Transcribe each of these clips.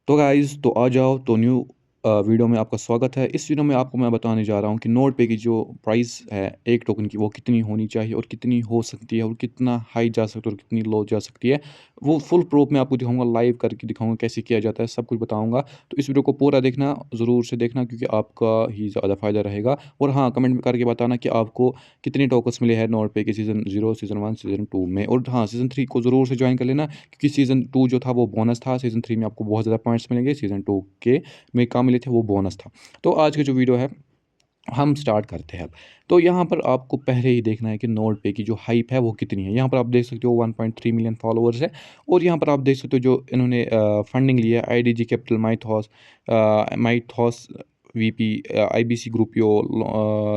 तो गाइज़ तो आ जाओ तो न्यू वीडियो में आपका स्वागत है। इस वीडियो में आपको मैं बताने जा रहा हूँ कि नोट पे की जो प्राइस है एक टोकन की वो कितनी होनी चाहिए और कितनी हो सकती है और कितना हाई जा सकता है और कितनी लो जा सकती है। वो फुल प्रूफ मैं आपको दिखाऊँगा, लाइव करके दिखाऊँगा कैसे किया जाता है, सब कुछ बताऊँगा। तो इस वीडियो को पूरा देखना, ज़रूर से देखना क्योंकि आपका ही ज़्यादा फ़ायदा रहेगा। और हाँ, कमेंट में करके बताना कि आपको कितने टोकन्स मिले हैं नोट पे के सीज़न 0, सीज़न 1, सीज़न 2 में। और हाँ, सीज़न 3 को ज़रूर से जॉइन कर लेना क्योंकि सीज़न 2 जो था वो बोनस था, सीज़न 3 में आपको बहुत ज़्यादा पॉइंट्स मिलेंगे, सीज़न 2 के में कम मिले थे वो बोनस था। तो आज की जो वीडियो है हम स्टार्ट करते हैं अब। तो यहाँ पर आपको पहले ही देखना है कि नोट पे की जो हाइप है वो कितनी है। यहाँ पर आप देख सकते हो 1.3 मिलियन फॉलोअर्स है और यहाँ पर आप देख सकते हो जो इन्होंने फंडिंग लिया है IDG Capital, Mythos VP, IBC Groupio,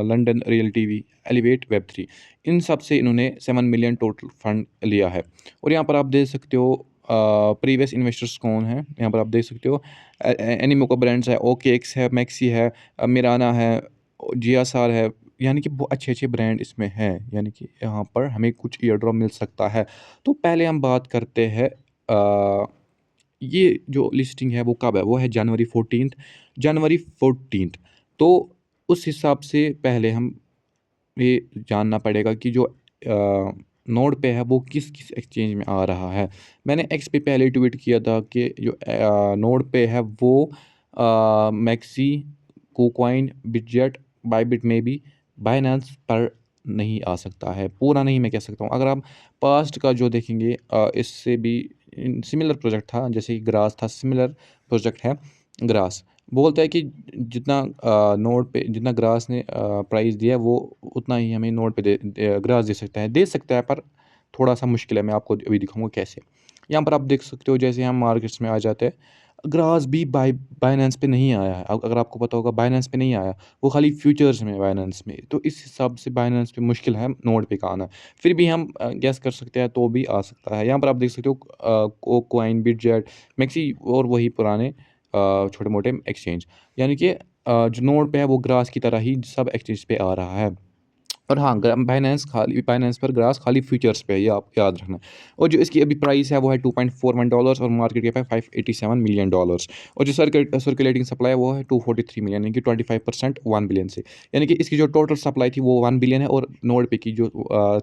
London Real TV, Elevate Web 3, इन सब से इन्होंने 7 मिलियन टोटल फंड लिया है। और यहाँ पर आप देख सकते हो प्रीवियस इन्वेस्टर्स कौन हैं। यहाँ पर आप देख सकते हो एनिमो का ब्रांड्स है, ओकेएक्स है, मैक्सी है, मिराना है, जीएसआर है। यानी कि बहुत अच्छे-अच्छे ब्रांड इसमें हैं, यानी कि यहाँ पर हमें कुछ ईयर ड्रॉप मिल सकता है। तो पहले हम बात करते हैं ये जो लिस्टिंग है वो कब है? वो है जनवरी 14th। तो उस हिसाब से पहले हम ये जानना पड़ेगा कि जो नोड पे है वो किस-किस एक्सचेंज में आ रहा है। मैंने एक्स पे पहले ट्वीट किया था कि जो नोड पे है वो मैक्सी, कुकॉइन, बिटजेट, बायबिट में भी, बाइनेंस पर नहीं आ सकता है। पूरा नहीं मैं कह सकता हूँ। अगर आप पास्ट का जो देखेंगे इससे भी सिमिलर प्रोजेक्ट था, जैसे कि ग्रास था, सिमिलर प्रोजेक्ट है ग्रास। बोलता है कि जितना नोड पे जितना ग्रास ने प्राइस दिया है वो उतना ही हमें नोड पे ग्रास दे सकता है, पर थोड़ा-सा मुश्किल है। मैं आपको अभी दिखाऊँगा कैसे। यहाँ पर आप देख सकते हो जैसे हम मार्केट्स में आ जाते हैं, ग्रास भी बाइनेंस पे नहीं आया है। अगर आपको पता होगा बाइनेंस पे नहीं आया, वो खाली फ्यूचर्स में है बाइनेंस में। तो इस हिसाब से बाइनेंस पे मुश्किल है नोड पे का आना। फिर भी हम गेस कर सकते हैं तो भी आ सकता है। यहाँ पर आप देख सकते हो कॉइन, बिटजेट, मैक्सी और वही पुराने छोटे-मोटे एक्सचेंज। यानी कि जो नोड पे है वो ग्रास की तरह ही सब एक्सचेंज पे आ रहा है। और हाँ, बाइनेंस पर ग्रास खाली फ्यूचर्स पे है, ये आप याद रखना। और जो इसकी अभी प्राइस है वो है $2.41 और मार्केट कैप है $587 मिलियन। और जो सर्कुलेटिंग सप्लाई है वो है 243 मिलियन, यानी कि 25% 1 बिलियन से। यानी कि इसकी जो टोटल सप्लाई थी वो 1 बिलियन है और नोड पे की जो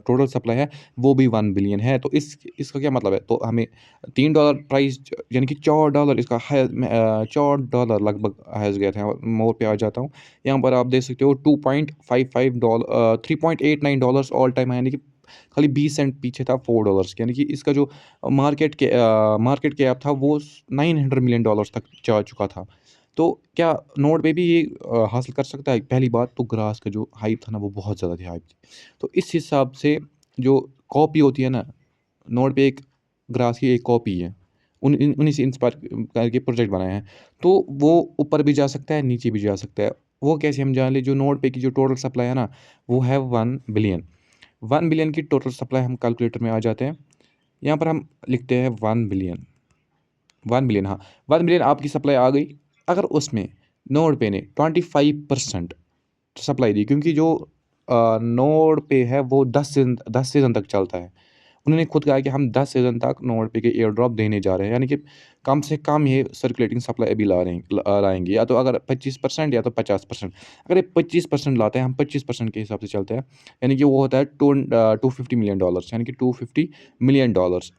टोटल सप्लाई है वो भी 1 बिलियन है। तो इसका क्या मतलब है? तो हमें $3 प्राइस यानी कि $4 इसका $4 लगभग हाईएस्ट गया था। मोर पे आ जाता हूँ। यहाँ पर आप देख सकते हो $3.89 ऑल टाइम है, यानी कि खाली 20 सेंट पीछे था $4 के। यानी कि इसका जो मार्केट कैप था वो $900 मिलियन तक जा चुका था। तो क्या नोड पे भी ये हासिल कर सकता है? पहली बात तो ग्रास का जो हाइप था ना वो बहुत ज़्यादा थी हाइप थी। तो इस हिसाब से जो कॉपी होती है ना, नोड पे एक ग्रास की एक कॉपी है। उन्हीं से इंस्पायर करके प्रोजेक्ट बनाए हैं। तो वो ऊपर भी जा सकता है, नीचे भी जा सकता है। वो कैसे हम जान लें? जो नोड पे की जो टोटल सप्लाई है ना, वो है 1 बिलियन। 1 बिलियन की टोटल सप्लाई हम कैलकुलेटर में आ जाते हैं। यहाँ पर हम लिखते हैं 1 बिलियन, 1 बिलियन, हाँ, 1 बिलियन आपकी सप्लाई आ गई। अगर उसमें नोड पे ने 25% सप्लाई दी, क्योंकि जो नोड पे है वो 10 सीज़न तक चलता है। उन्होंने खुद कहा है कि हम 10 सीज़न तक नोड पे के एयर ड्रॉप देने जा रहे हैं, यानी कि कम से कम ये सर्कुलेटिंग सप्लाई अभी लाएँगे, या तो अगर 25% या तो 50%। अगर ये 25% लाते हैं, हम 25% के हिसाब से चलते हैं, यानी कि वो होता है $250 मिलियन, यानी कि $250 मिलियन।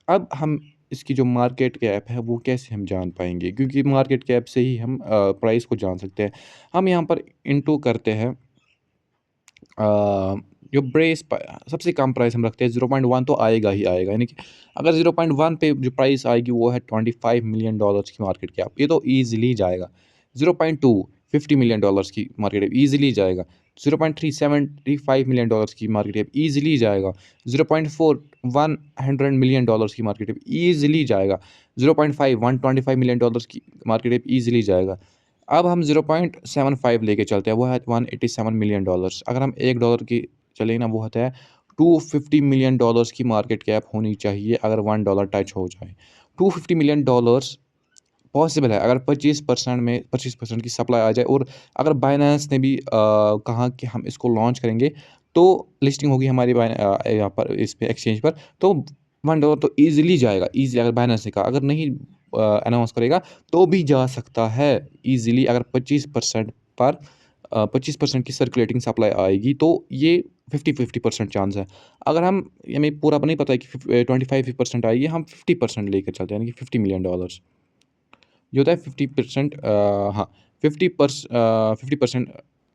अब हम इसकी जो मार्केट कैप है वो कैसे हम जान पाएँगे? क्योंकि मार्केट कैप से ही हम प्राइस को जान सकते हैं। हम यहाँ पर इनटू करते हैं जो सबसे कम प्राइस हम रखते हैं 0.1, तो आएगा ही आएगा, यानी कि अगर 0.1 पे जो प्राइस आएगी वो है $25 मिलियन की मार्केट कैप, ये तो ईज़िली जाएगा। 0.2 $50 मिलियन की मार्केट कैप ईज़िली जाएगा। 0.3 $75 मिलियन की मार्केट कैप ईज़िली जाएगा। 0.4 $100 मिलियन की मार्केट कैप ईज़िली जाएगा। 0.5 $125 मिलियन की मार्केट कैप ईज़िली जाएगा। अब हम 0.75 लेके चलते हैं, वो है $187 मिलियन। अगर हम $1 की चलें ना, वो होता है $250 मिलियन की मार्केट कैप होनी चाहिए अगर $1 टच हो जाए। $250 मिलियन पॉसिबल है अगर 25% की सप्लाई आ जाए, और अगर बाइनेंस ने भी कहा कि हम इसको लॉन्च करेंगे, तो लिस्टिंग होगी हमारी यहाँ पर इस पे एक्सचेंज पर, तो $1 तो ईज़िली जाएगा, ईज़िली, अगर बाइनेंस ने कहा। अगर नहीं अनाउंस करेगा तो भी जा सकता है ईज़िली। अगर 25% की सर्कुलेटिंग सप्लाई आएगी तो ये 50-50% चांस है। अगर हम हमें पूरा नहीं पता है कि 25% आएगी, हम 50% लेकर चलते हैं, यानी कि $50 मिलियन जो होता है 50%। हाँ, 50%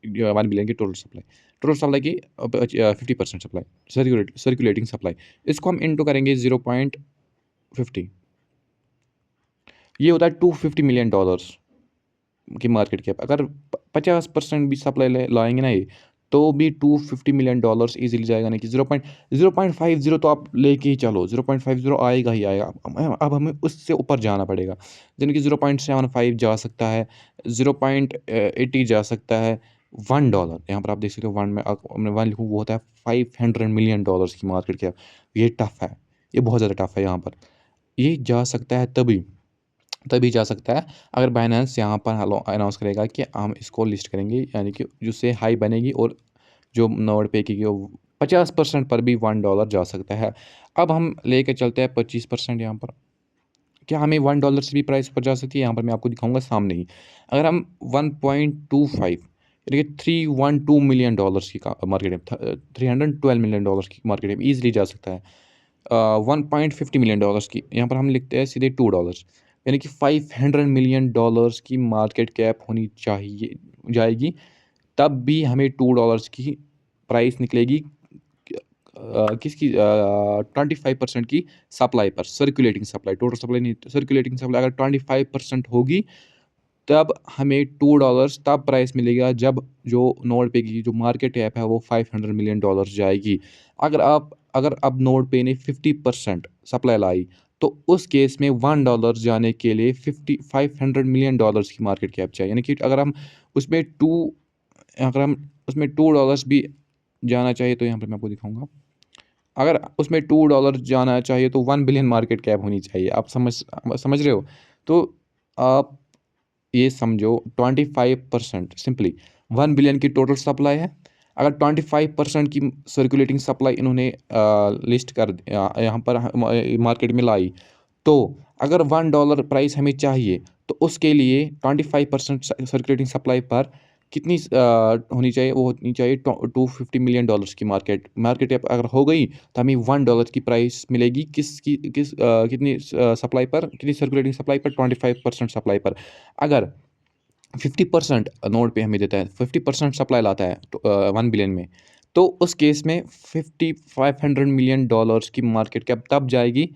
1 बिलियन की टोटल सप्लाई की 50% सप्लाई सर्कुलेटिंग सप्लाई। इसको हम इनटू करेंगे 0.50, ये होता है $250 मिलियन की मार्केट कैप। अगर 50% भी सप्लाई लाएंगे ना ये, तो भी $250 मिलियन ईजिली जाएगा। नहीं कि 0.50 तो आप लेके ही चलो, 0.50 आएगा ही आएगा। अब हमें उससे ऊपर जाना पड़ेगा, यानी कि 0.75 जा सकता है, 0.80 जा सकता है, $1। यहाँ पर आप देख सकते हो, वन में मैं वन लिखूँ, वो होता है $500 मिलियन की मार्केट कैप। ये टफ है, ये बहुत ज़्यादा टफ है। यहाँ पर ये जा सकता है तभी तभी जा सकता है अगर बाइनेंस यहाँ पर अनाउंस करेगा कि हम इसको लिस्ट करेंगे, यानी कि जिससे हाई बनेगी और जो नोड पे की वो 50% पर भी $1 जा सकता है। अब हम लेके चलते हैं 25% यहाँ पर। क्या हमें $1 से भी प्राइस पर जा सकती है? यहाँ पर मैं आपको दिखाऊंगा सामने ही। अगर हम 1.25 यानी कि $312 मिलियन की मार्केट में, $312 मिलियन की मार्केट में ईजिली जा सकता है। 1.50 मिलियन की यहाँ पर हम लिखते हैं सीधे $2, यानी कि $500 मिलियन की मार्केट कैप होनी चाहिए जाएगी, तब भी हमें $2 की प्राइस निकलेगी। किसकी? 25% की सप्लाई पर, सर्कुलेटिंग सप्लाई, टोटल सप्लाई नहीं, सर्कुलेटिंग सप्लाई अगर 25% होगी, तब हमें $2 तब प्राइस मिलेगा जब जो नोड पे की जो मार्केट कैप है वो $500 मिलियन जाएगी। अगर अब नोड पे ने 50% सप्लाई लाई, तो उस केस में $1 जाने के लिए $500 मिलियन की मार्केट कैप चाहिए। यानी कि उसमें टू अगर हम उसमें $2 भी जाना चाहिए, तो यहाँ पर मैं आपको दिखाऊंगा। अगर उसमें $2 जाना चाहिए तो 1 बिलियन मार्केट कैप होनी चाहिए। आप समझ रहे हो? तो आप ये समझो 25% सिंपली 1 बिलियन की टोटल सप्लाई है। अगर 25% की सर्कुलेटिंग सप्लाई इन्होंने लिस्ट कर यहाँ पर मार्केट में लाई, तो अगर $1 प्राइस हमें चाहिए, तो उसके लिए 25% सर्कुलेटिंग सप्लाई पर कितनी होनी चाहिए? वो होनी चाहिए $250 मिलियन की मार्केट कैप। अगर हो गई तो हमें $1 की प्राइस मिलेगी, कितनी सप्लाई पर, कितनी सर्कुलेटिंग सप्लाई पर? 25% सप्लाई पर। अगर 50% नोड पे हमें देता है, 50% सप्लाई लाता है तो 1 बिलियन में, तो उस केस में $500 मिलियन की मार्केट कैप तब जाएगी,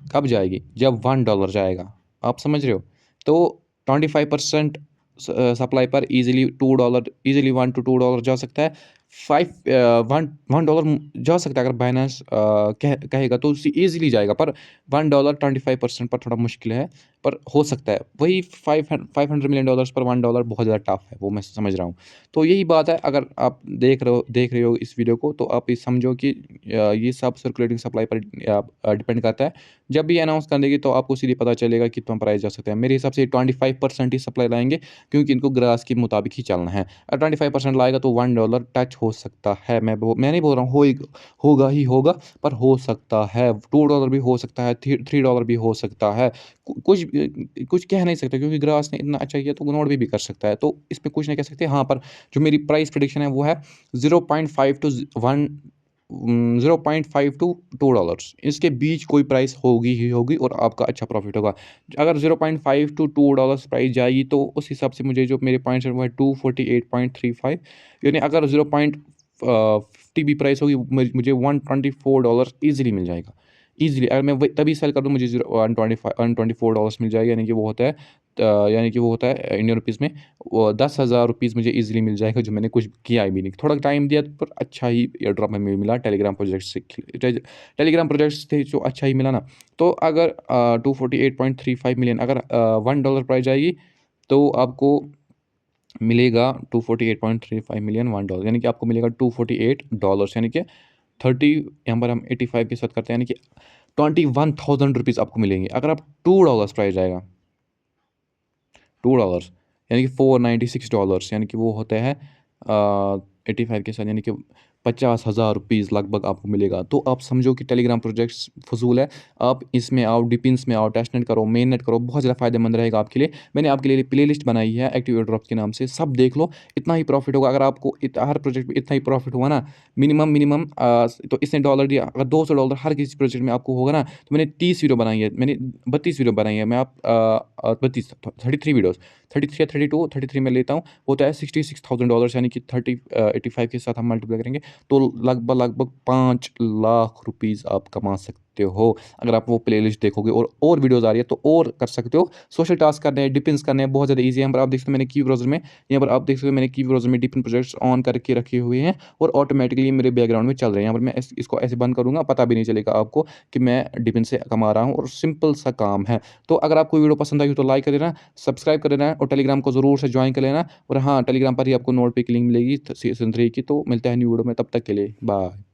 कब जाएगी? जब $1 जाएगा। आप समझ रहे हो? तो 25% सप्लाई पर ईजिली $1 to $2 जा सकता है। $1 जा सकता है अगर बाइनेंस कहेगा तो ईजिली जाएगा, पर $1 25% पर थोड़ा मुश्किल है, पर हो सकता है। वही $500 मिलियन पर $1 बहुत ज़्यादा टफ है, वो मैं समझ रहा हूँ। तो यही बात है। अगर आप देख रहे हो इस वीडियो को, तो आप ये समझो कि ये सब सर्कुलेटिंग सप्लाई पर डिपेंड करता है। जब भी अनाउंस कर देगी तो आपको सीधे पता चलेगा कितना प्राइस जा सकता है। मेरे हिसाब से 25% ही सप्लाई लाएंगे, क्योंकि इनको ग्रास के मुताबिक ही चलना है। अगर 25% लाएगा तो $1 टच हो सकता है। मैं नहीं बोल रहा हूँ होगा ही होगा, पर हो सकता है। $2 भी हो सकता है, $3 भी हो सकता है। कुछ कह नहीं सकते, क्योंकि ग्रास ने इतना अच्छा किया तो नोट भी कर सकता है, तो इसमें कुछ नहीं कह सकते। हाँ, पर जो मेरी प्राइस प्रिडिक्शन है वो है 0.5 टू $2। इसके बीच कोई प्राइस होगी ही होगी और आपका अच्छा प्रॉफिट होगा। अगर 0.5 to $2 प्राइस जाएगी, तो उस हिसाब से मुझे जो मेरे पॉइंट्स है वो है 248.35, यानी अगर 0.50 भी प्राइस होगी, मुझे $124 ईजिली मिल जाएगा। ईजिली अगर मैं तभी सेल कर दूँ, मुझे $124 मिल जाएगा, यानी कि वो होता है इंडियन रुपीज़ में वो 10,000 रुपीज़ मुझे ईजिली मिल जाएगा, जो मैंने कुछ किया ही भी नहीं। थोड़ा टाइम दिया, पर अच्छा ही एयर ड्रॉप हमें मिला टेलीग्राम प्रोजेक्ट से जो अच्छा ही मिला ना। तो अगर 248.35 मिलियन अगर $1 प्राइस जाएगी, तो आपको मिलेगा 248.35 मिलियन $1, यानी कि आपको मिलेगा $248, यानी कि 30, यहाँ पर हम 85 के साथ करते हैं, यानी कि 21,000 रुपीज़ आपको मिलेंगे। अगर आप $2 प्राइस जाएगा, $2 यानी कि $496, यानी कि वो होता है 85 के साथ, यानी कि 50,000 रुपीज़ लगभग आपको मिलेगा। तो आप समझो कि टेलीग्राम प्रोजेक्ट्स फ़ुज़ूल है। आप इसमें आओ, डिपिन्स में आओ, टेस्टनेट करो, मेननेट करो, बहुत ज़्यादा फ़ायदेमंद रहेगा आपके लिए। मैंने आपके लिए प्लेलिस्ट बनाई है एक्टिव एयरड्रॉप्स के नाम से, सब देख लो, इतना ही प्रॉफ़िट होगा। अगर आपको हर प्रोजेक्ट में इतना ही प्रॉफ़िट हुआ ना, मिनिमम तो इसने डॉलर दिया, अगर $200 हर किसी प्रोजेक्ट में आपको होगा ना, तो मैंने 30 वीडियो बनाई है, मैंने 32 वीडियो बनाई है। मैं आप 32 33 वीडियोज़, 33 या 32, 33 में लेता हूँ, होता है $66,000, यानी कि 85 के साथ हम मल्टीप्लाई करेंगे तो लगभग 5 लाख रुपीज़ आप कमा सकते हो। अगर आप वो प्लेलिस्ट देखोगे और वीडियोज़ आ रही है तो और कर सकते हो। सोशल टास्क करने हैं, डिपिन्स करने हैं, बहुत ज़्यादा ईज़ी है। यहाँ पर आप देख सकते हो मैंने की ब्राउज़र में, यहाँ पर आप देख सकते हो मैंने की ब्राउज़र में डिपिन प्रोजेक्ट्स ऑन करके रखे हुए हैं और ऑटोमेटिकली मेरे बैकग्राउंड में चल रहे हैं। यहाँ पर मैं इसको ऐसे बंद करूँगा, पता भी नहीं चलेगा आपको कि मैं डिपिन से कमा रहा हूँ, और सिंपल सा काम है। तो अगर आपको वीडियो पसंद आई हो तो लाइक कर देना, सब्सक्राइब कर देना और टेलीग्राम को ज़रूर से ज्वाइन कर लेना। और हाँ, टेलीग्राम पर ही आपको नोट पे की लिंक मिलेगी सीज़न 3 की। तो मिलते हैं न्यू वीडियो में, तब तक के लिए बाय।